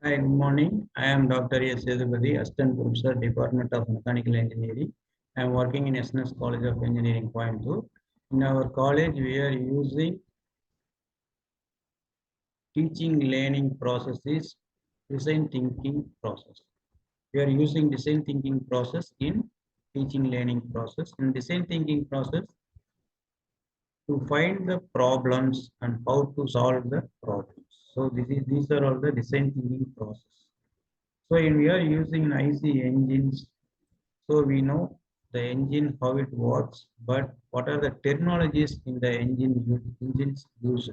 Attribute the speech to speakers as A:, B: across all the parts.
A: Hi, good morning. I am Dr. S. Yadupati, Assistant Professor, Department of Mechanical Engineering. I am working in SNS College of Engineering, Coimbatore. In our college, we are using teaching learning processes, design thinking process. We are using design thinking process in teaching learning process. In design thinking process, to find the problems and how to solve the problems. So these are all the design thinking process. So we are using IC engines. So we know the engine, how it works, but what are the technologies in the engines used.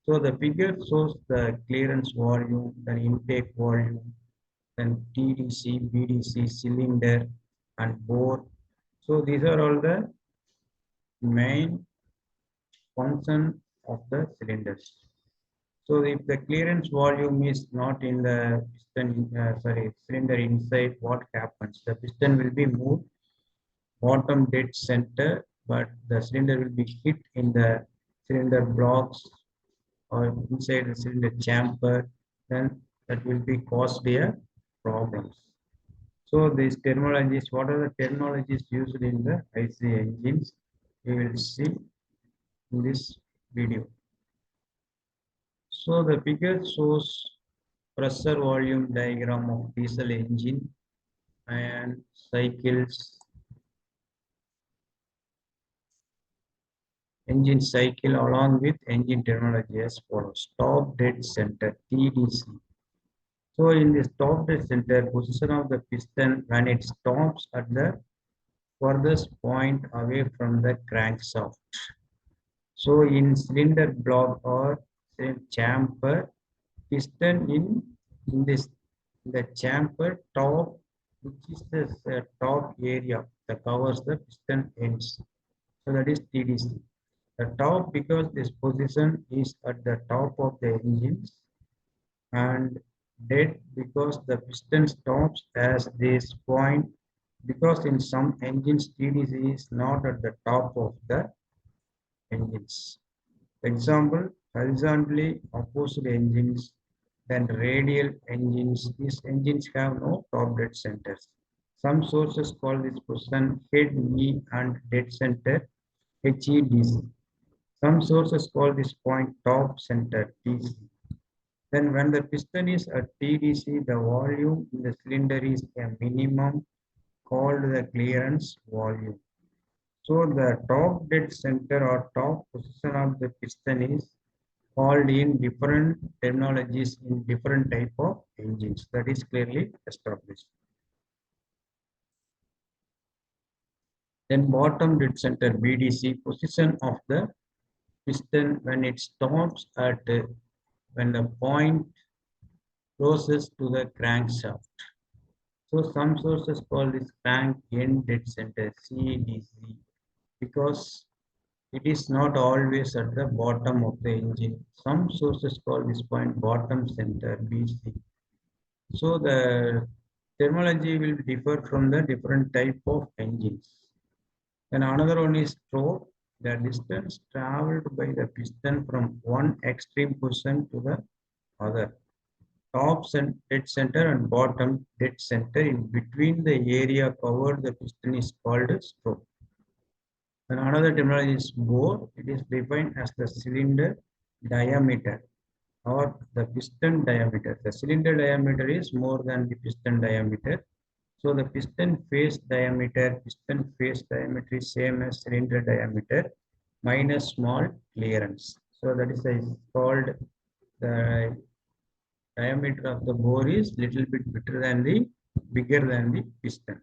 A: So the figure shows the clearance volume, then intake volume, then TDC, BDC, cylinder, and bore. So these are all the main function of the cylinders. So if the clearance volume is not in the cylinder inside, what happens? The piston will be moved bottom dead center, but the cylinder will be hit in the cylinder blocks or inside the cylinder chamber, then that will be cause their problems. So these terminologies, what are the terminologies used in the IC engines? We will see in this video. So the figure shows pressure volume diagram of diesel engine and cycles, engine cycle along with engine terminology as follows. Top dead center, TDC. So in this top dead center, position of the piston when it stops at the furthest point away from the crankshaft. So in cylinder block or chamber, piston in this the chamber top, which is the top area that covers the piston ends. So that is TDC. The top, because this position is at the top of the engines, and dead because the piston stops as this point, because in some engines TDC is not at the top of the engines. Example, horizontally opposed engines, then radial engines. These engines have no top dead centers. Some sources call this position head, knee, and dead center HEDC. Some sources call this point top center TC. Then when the piston is at TDC, the volume in the cylinder is a minimum called the clearance volume. So the top dead center or top position of the piston is called in different terminologies in different type of engines. That is clearly established. Then bottom dead center BDC, position of the piston when it stops at when the point closest to the crankshaft. So some sources call this crank end dead center CDC because it is not always at the bottom of the engine. Some sources call this point bottom center BC. So the terminology will differ from the different type of engines. Then another one is stroke, the distance traveled by the piston from one extreme position to the other. Top dead center and bottom dead center in between the area covered the piston is called a stroke. And another terminology is bore. It is defined as the cylinder diameter or the piston diameter. The cylinder diameter is more than the piston diameter. So the piston face diameter is same as cylinder diameter minus small clearance. So that is called the diameter of the bore is little bit bigger than the piston.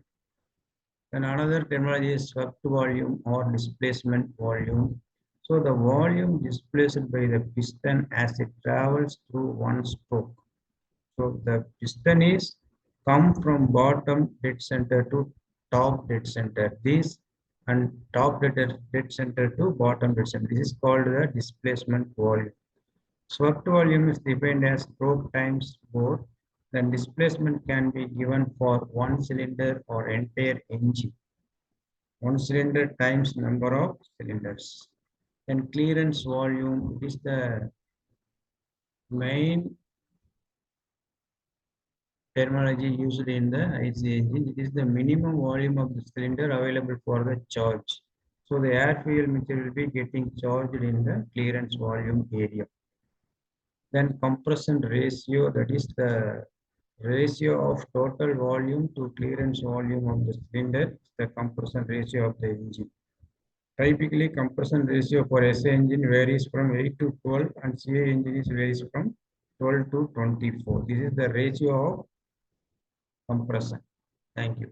A: Then another terminology is swept volume or displacement volume. So the volume displaced by the piston as it travels through one stroke. So the piston is come from bottom dead center to top dead center. This and dead center to bottom dead center. This is called the displacement volume. Swept volume is defined as stroke times bore. Then displacement can be given for one cylinder or entire engine. One cylinder times number of cylinders. Then clearance volume is the main terminology used in the IC engine. It is the minimum volume of the cylinder available for the charge. So the air fuel mixture will be getting charged in the clearance volume area. Then compression ratio, that is the ratio of total volume to clearance volume of the cylinder, the compression ratio of the engine. Typically, compression ratio for SA engine varies from 8 to 12 and CA engine varies from 12 to 24. This is the ratio of compression. Thank you.